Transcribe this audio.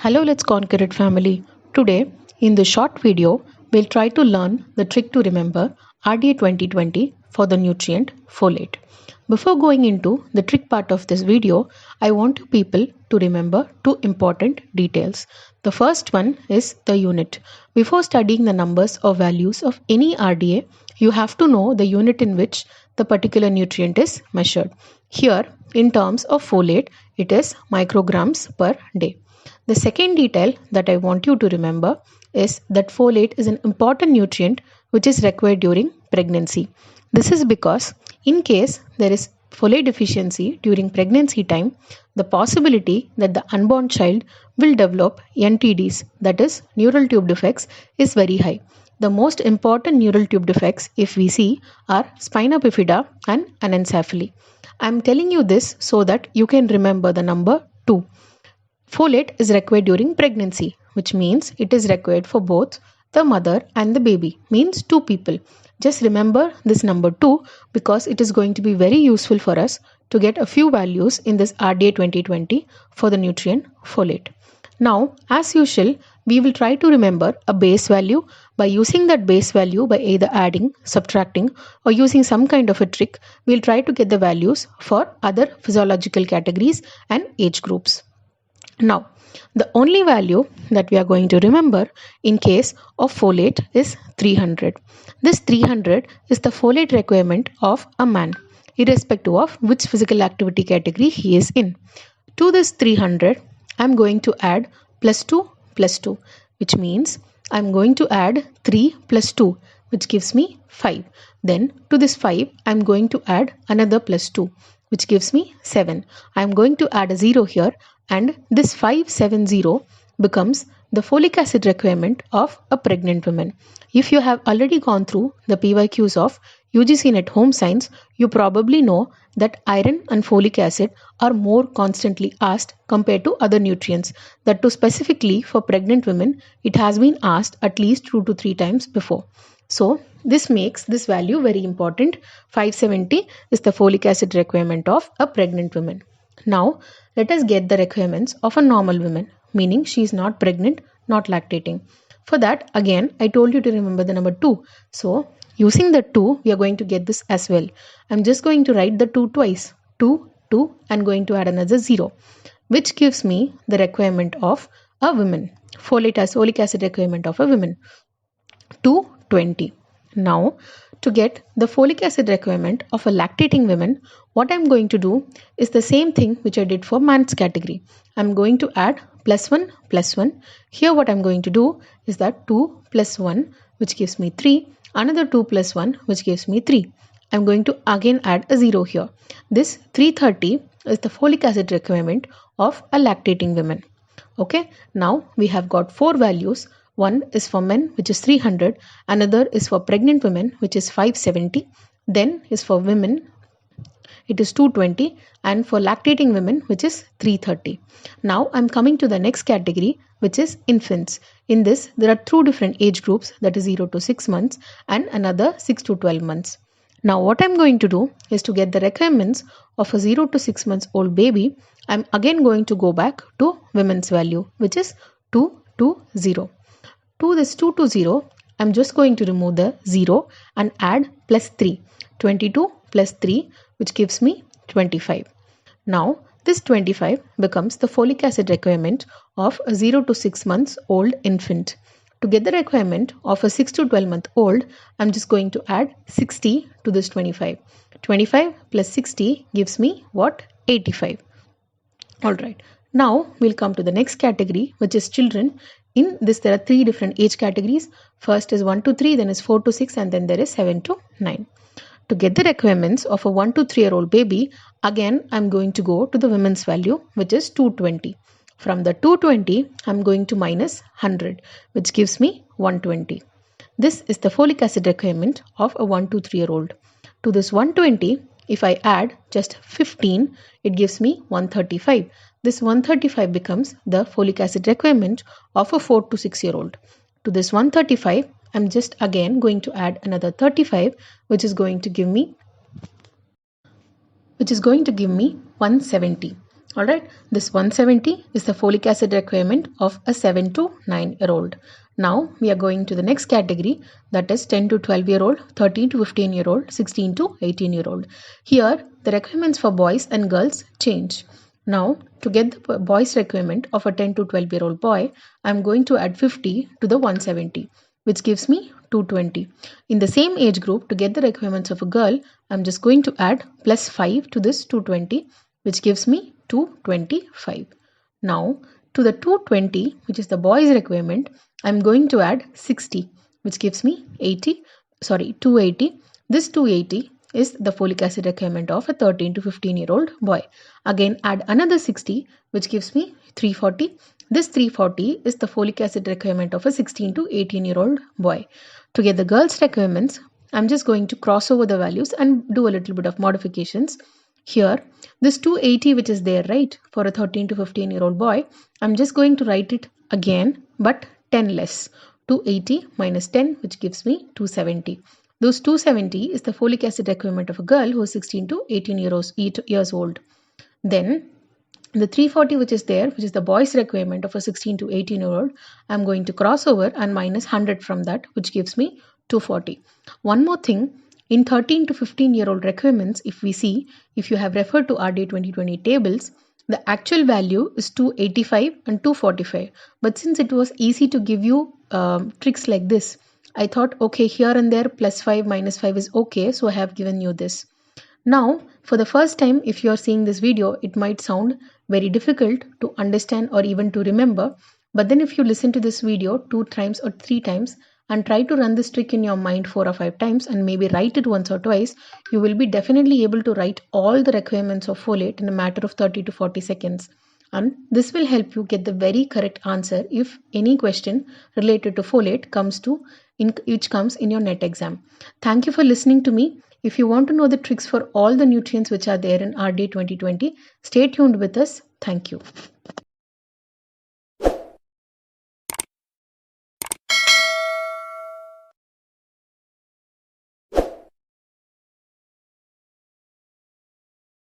Hello, Let's Conquer It family. Today, in this short video, we'll try to learn the trick to remember RDA 2020 for the nutrient folate. Before going into the trick part of this video, I want you people to remember two important details. The first one is the unit. Before studying the numbers or values of any RDA, you have to know the unit in which the particular nutrient is measured. Here, in terms of folate, it is micrograms per day. The second detail that I want you to remember is that folate is an important nutrient which is required during pregnancy. This is because in case there is folate deficiency during pregnancy time, the possibility that the unborn child will develop NTDs, that is neural tube defects, is very high. The most important neural tube defects, if we see, are spina bifida and anencephaly. I am telling you this so that you can remember the number 2. Folate is required during pregnancy, which means it is required for both the mother and the baby, means 2 people. Just remember this number 2 because it is going to be very useful for us to get a few values in this RDA 2020 for the nutrient folate. Now, as usual, we will try to remember a base value. By using that base value by either adding, subtracting, or using some kind of a trick, we'll try to get the values for other physiological categories and age groups. Now, the only value that we are going to remember in case of folate is 300. This 300 is the folate requirement of a man, irrespective of which physical activity category he is in. To this 300, I am going to add plus 2, which means I am going to add 3 plus 2, which gives me 5. Then to this 5, I am going to add another plus 2, which gives me 7. I am going to add a 0 here, and this 570 becomes the folic acid requirement of a pregnant woman. If you have already gone through the PYQs of UGC NET Home Science, you probably know that iron and folic acid are more constantly asked compared to other nutrients. That too specifically for pregnant women, it has been asked at least 2 to 3 times before. So this makes this value very important. 570 is the folic acid requirement of a pregnant woman. Now, let us get the requirements of a normal woman, meaning she is not pregnant, not lactating. For that, again, I told you to remember the number 2. So, using the 2, we are going to get this as well. I'm just going to write the 2 twice. 2, 2, and going to add another 0, which gives me the requirement of a woman. Folic acid requirement of a woman. 220. Now, to get the folic acid requirement of a lactating woman, what I'm going to do is the same thing which I did for man's category. I'm going to add plus 1 plus 1. Here what I'm going to do is that 2 plus 1, which gives me 3. Another 2 plus 1, which gives me 3. I'm going to again add a 0 here. This 330 is the folic acid requirement of a lactating woman. Okay, now we have got 4 values. One is for men, which is 300. Another is for pregnant women, which is 570. Then is for women, it is 220. And for lactating women, which is 330. Now I'm coming to the next category, which is infants. In this, there are 2 different age groups, that is 0 to 6 months and another 6 to 12 months. Now what I'm going to do is to get the requirements of a 0 to 6 months old baby. I'm again going to go back to women's value, which is 220. To this 220, I'm just going to remove the 0 and add plus 3. 22 plus 3, which gives me 25. Now, this 25 becomes the folic acid requirement of a 0 to 6 months old infant. To get the requirement of a 6 to 12 month old, I'm just going to add 60 to this 25. 25 plus 60 gives me what? 85. Alright. Now, we'll come to the next category, which is children. In this, there are 3 different age categories. First is 1 to 3, then is 4 to 6, and then there is 7 to 9. To get the requirements of a 1 to 3-year-old baby, again, I'm going to go to the women's value, which is 220. From the 220, I'm going to minus 100, which gives me 120. This is the folic acid requirement of a 1 to 3-year-old. To this 120, if I add just 15, it gives me 135. This 135 becomes the folic acid requirement of a 4 to 6-year-old. To this 135, I'm just again going to add another 35, which is going to give me 170. Alright, this 170 is the folic acid requirement of a 7 to 9-year-old. Now we are going to the next category, that is 10 to 12-year-old, 13 to 15-year-old, 16 to 18-year-old. Here the requirements for boys and girls change. Now to get the boys requirement of a 10 to 12-year-old boy, I am going to add 50 to the 170, which gives me 220. In the same age group, to get the requirements of a girl, I am just going to add plus 5 to this 220, which gives me 225. Now to the 220, which is the boys requirement, I'm going to add 60, which gives me 280. This 280 is the folic acid requirement of a 13 to 15-year-old boy. Again add another 60, which gives me 340. This 340 is the folic acid requirement of a 16 to 18-year-old boy. To get the girls' requirements, I'm just going to cross over the values and do a little bit of modifications. Here, this 280 which is there, right, for a 13 to 15-year-old boy, I'm just going to write it again, but 10 less. 280 minus 10, which gives me 270. Those 270 is the folic acid requirement of a girl who is 16 to 18 years old. Then the 340 which is there, which is the boys requirement of a 16 to 18-year-old, I'm going to cross over and minus 100 from that, which gives me 240. One more thing, in 13 to 15-year-old requirements, if you have referred to RDA 2020 tables, the actual value is 285 and 245. But since it was easy to give you tricks like this, I thought, okay, here and there plus 5 minus 5 is okay, so I have given you this. Now, for the first time, if you are seeing this video, it might sound very difficult to understand or even to remember. But then if you listen to this video 2 times or 3 times and try to run this trick in your mind 4 or 5 times and maybe write it once or twice, you will be definitely able to write all the requirements of folate in a matter of 30 to 40 seconds. And this will help you get the very correct answer if any question related to folate comes in your NET exam. Thank you for listening to me. If you want to know the tricks for all the nutrients which are there in RDA 2020, stay tuned with us. Thank you.